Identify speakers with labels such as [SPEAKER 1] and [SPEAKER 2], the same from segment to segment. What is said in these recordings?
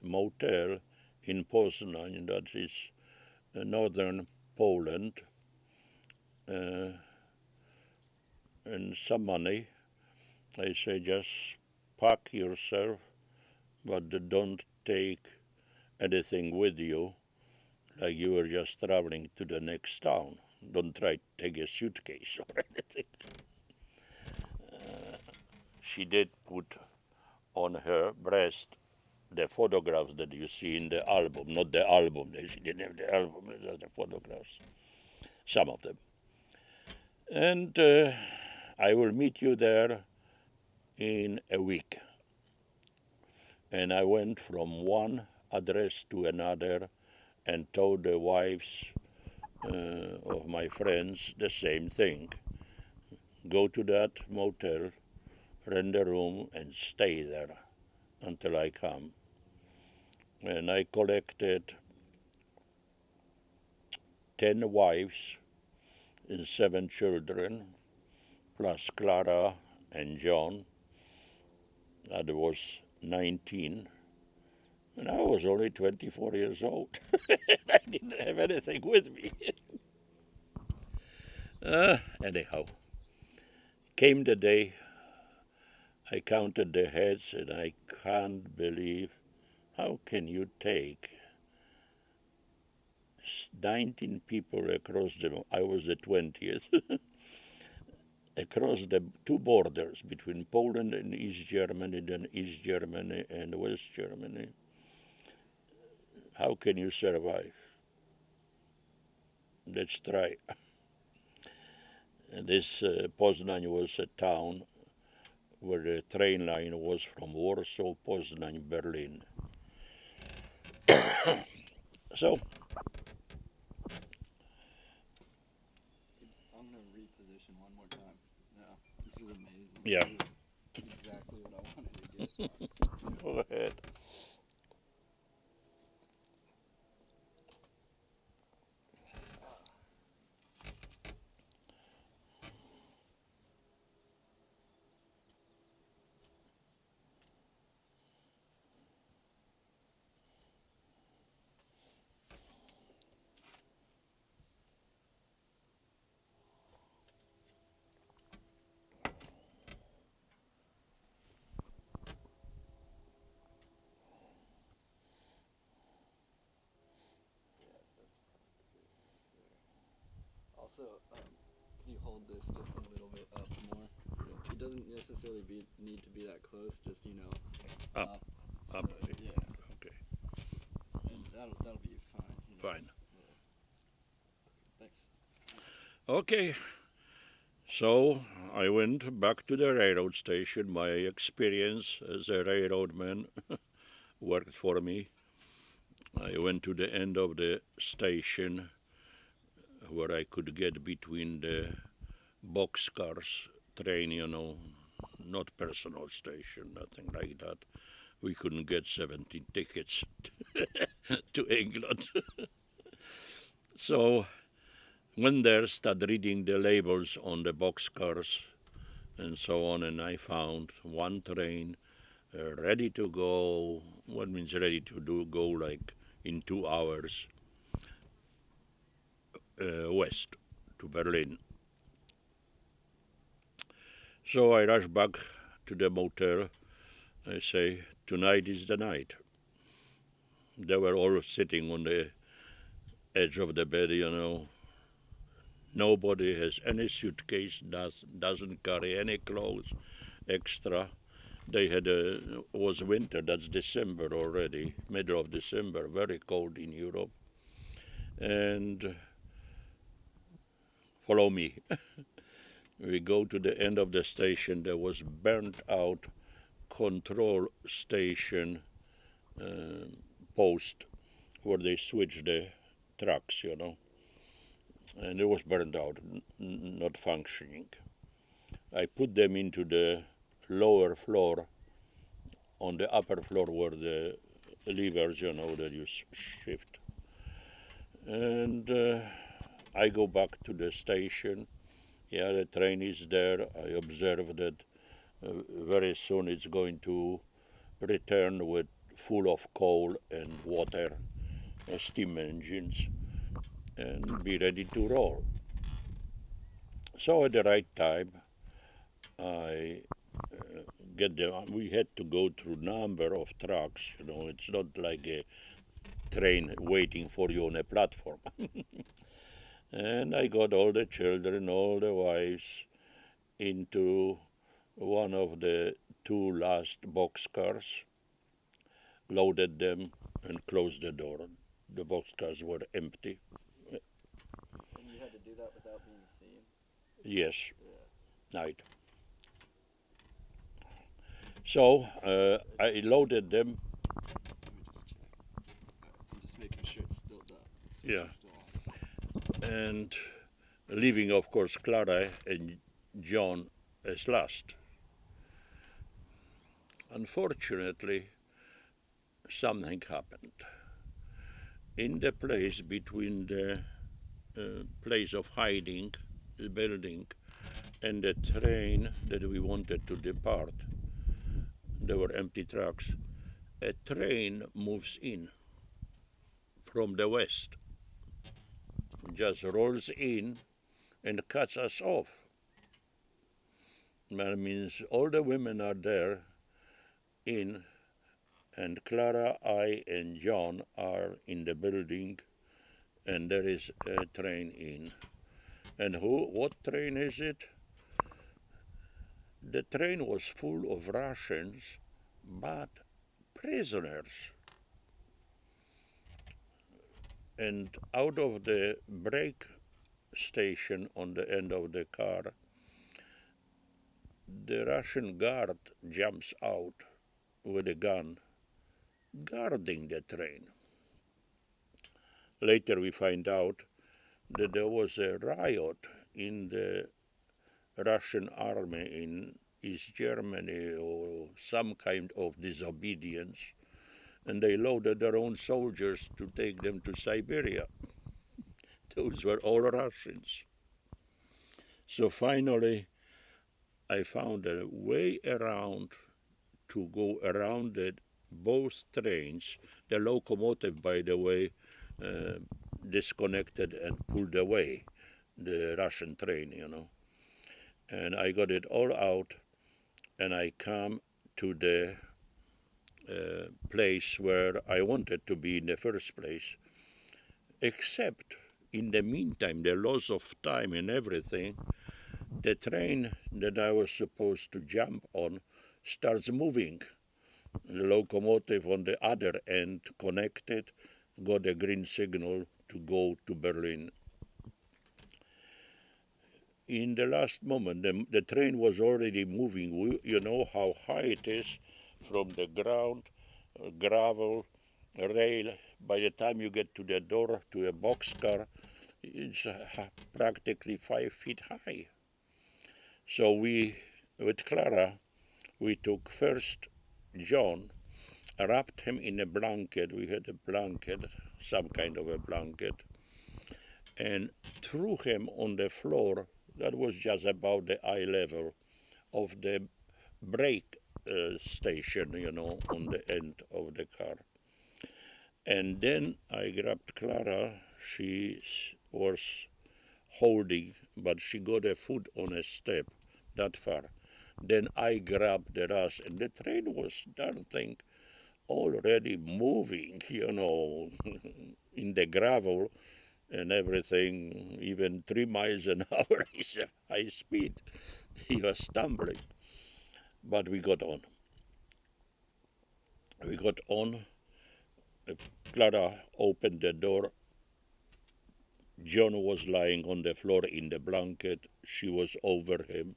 [SPEAKER 1] motel in Poznań, that is northern Poland, and some money. I say just pack yourself, but don't take anything with you, like you were just traveling to the next town. Don't try to take a suitcase or anything. She did put on her breast the photographs that you see in the album, not the album. She didn't have the album, just the photographs, some of them. And I will meet you there in a week. And I went from one address to another and told the wives of my friends the same thing. Go to that motel, rent a room, and stay there until I come. And I collected 10 wives and 7 children, plus Clara and John. That was 19. And I was only 24 years old. I didn't have anything with me. Anyhow, came the day, I counted the heads, and I can't believe, how can you take 19 people across I was the 20th, across the 2 borders between Poland and East Germany, then East Germany and West Germany. How can you survive? Let's try. And this Poznań was a town where the train line was from Warsaw, Poznań, Berlin. So,
[SPEAKER 2] I'm going to reposition one more time. Yeah, this is amazing.
[SPEAKER 1] Yeah.
[SPEAKER 2] This is exactly what I wanted to get.
[SPEAKER 1] Go ahead.
[SPEAKER 2] Also, can you hold this just a little bit up more? It doesn't necessarily need to be that close, just,
[SPEAKER 1] Up.
[SPEAKER 2] So,
[SPEAKER 1] Up.
[SPEAKER 2] yeah.
[SPEAKER 1] Okay.
[SPEAKER 2] And that'll be fine.
[SPEAKER 1] Fine.
[SPEAKER 2] Thanks.
[SPEAKER 1] Okay. So I went back to the railroad station. My experience as a railroadman worked for me. I went to the end of the station where I could get between the boxcars train, not personal station, nothing like that. We couldn't get 17 tickets to England. So went there, started reading the labels on the boxcars and so on, and I found one train ready to go. What means ready to go? Like in 2 hours west to Berlin. So I rush back to the motel. I say, tonight is the night. They were all sitting on the edge of the bed, Nobody has any suitcase, doesn't carry any clothes extra. They had was winter, that's December already, middle of December, very cold in Europe. And follow me. We go to the end of the station. There was burnt out control station post where they switch the trucks, and it was burned out, not functioning. I put them into the lower floor. On the upper floor were the levers, that you shift. And I go back to the station. Yeah, the train is there. I observe that very soon it's going to return with full of coal and water, steam engines, and be ready to roll. So at the right time, I we had to go through number of trucks. It's not like a train waiting for you on a platform. And I got all the children, all the wives into one of the two last boxcars, loaded them, and closed the door. The boxcars were empty.
[SPEAKER 2] And you had to do that without being seen?
[SPEAKER 1] Yes,
[SPEAKER 2] Yeah.
[SPEAKER 1] night. So I loaded them.
[SPEAKER 2] Let me just check. I'm just making sure it's still done.
[SPEAKER 1] Yeah.
[SPEAKER 2] Still on.
[SPEAKER 1] And leaving, of course, Clara and John as last. Unfortunately, something happened. In the place between the place of hiding, the building, and the train that we wanted to depart, there were empty trucks. A train moves in from the west, just rolls in and cuts us off. That means all the women are there in, and Clara, I, and John are in the building, and there is a train in. And what train is it? The train was full of Russians, but prisoners. And out of the brake station on the end of the car, the Russian guard jumps out with a gun, guarding the train. Later we find out that there was a riot in the Russian army in East Germany, or some kind of disobedience, and they loaded their own soldiers to take them to Siberia. Those were all Russians. So finally, I found a way around to go around both trains. The locomotive, by the way, disconnected and pulled away, the Russian train, And I got it all out, and I come to the place where I wanted to be in the first place, except in the meantime, the loss of time and everything, the train that I was supposed to jump on starts moving. The locomotive on the other end connected, got a green signal to go to Berlin. In the last moment, the train was already moving. You know how high it is from the ground, gravel, rail. By the time you get to the door, to a boxcar, it's practically 5 feet high. So we, with Clara, we took first John, wrapped him in a blanket. We had a blanket, some kind of a blanket, and threw him on the floor that was just about the eye level of the brake station, on the end of the car. And then I grabbed Clara. She was holding, but she got a foot on a step that far. Then I grabbed the rest, and the train was, darn thing, already moving, in the gravel and everything. Even 3 miles an hour is a high speed. He was stumbling. But we got on. We got on. Clara opened the door. John was lying on the floor in the blanket. She was over him.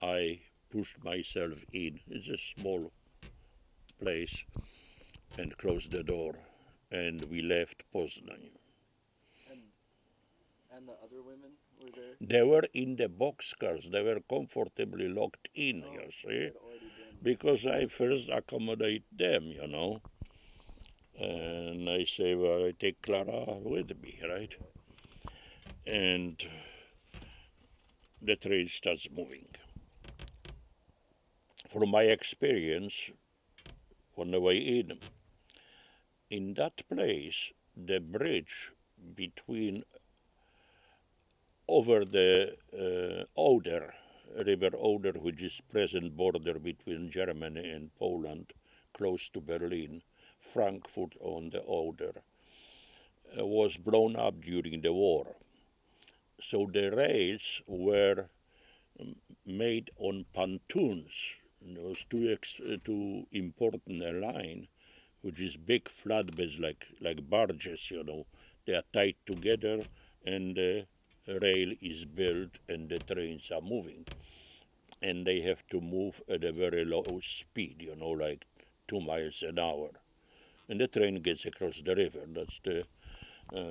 [SPEAKER 1] I pushed myself in. It's a small place, and closed the door. And we left Poznan.
[SPEAKER 2] And the other women were there?
[SPEAKER 1] They were in the boxcars. They were comfortably locked in, you see, because I first accommodate them, And I say, well, I take Clara with me, right? And the train starts moving. From my experience, on the way in, in that place, the bridge between over the Oder, River Oder, which is present border between Germany and Poland, close to Berlin, Frankfurt on the Oder, was blown up during the war. So the rails were made on pontoons. It was too important a line, which is big flatbeds like barges, you know. They are tied together and the rail is built and the trains are moving. And they have to move at a very low speed, you know, like 2 miles an hour. And the train gets across the river. That's the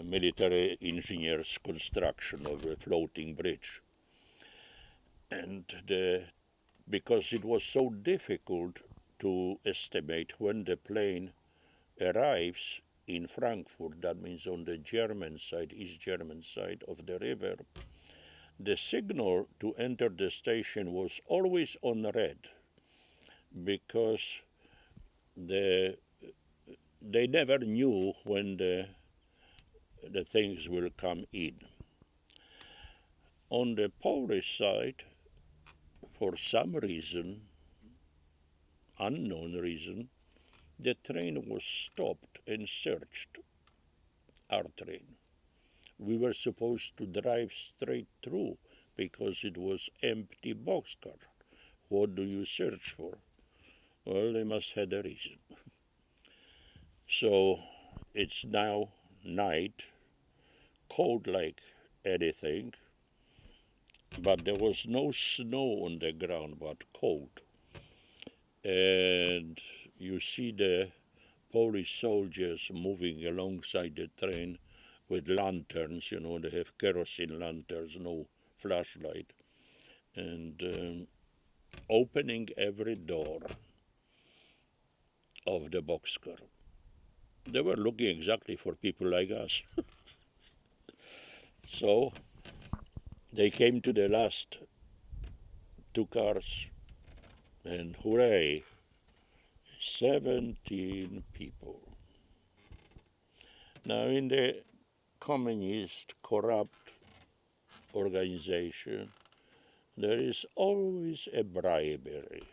[SPEAKER 1] military engineer's construction of a floating bridge. And because it was so difficult to estimate when the plane arrives in Frankfurt, that means on the German side, East German side of the river, the signal to enter the station was always on red, because they never knew when the things will come in. On the Polish side, for some reason, unknown reason, the train was stopped and searched, our train. We were supposed to drive straight through because it was empty boxcar. What do you search for? Well, they must have a reason. So it's now night, cold like anything, but there was no snow on the ground, but cold. And you see the Polish soldiers moving alongside the train with lanterns, you know, they have kerosene lanterns, no flashlight, and opening every door of the boxcar. They were looking exactly for people like us. So they came to the last 2 cars, and hooray, 17 people. Now in the communist, corrupt organization, there is always a bribery.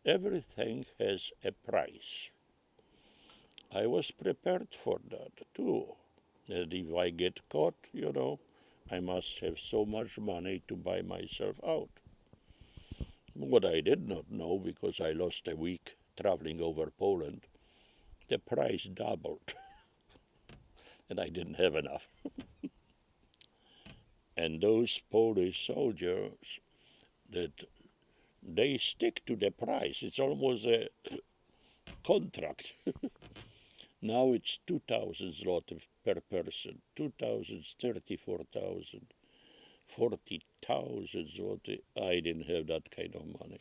[SPEAKER 1] Everything has a price. I was prepared for that too. That if I get caught, you know, I must have so much money to buy myself out. What I did not know, because I lost a week traveling over Poland, the price doubled. And I didn't have enough. And those Polish soldiers, that they stick to the price. It's almost a contract. Now it's 2,000 zloty per person, 2,000, 34,000, 40,000 zloty. I didn't have that kind of money.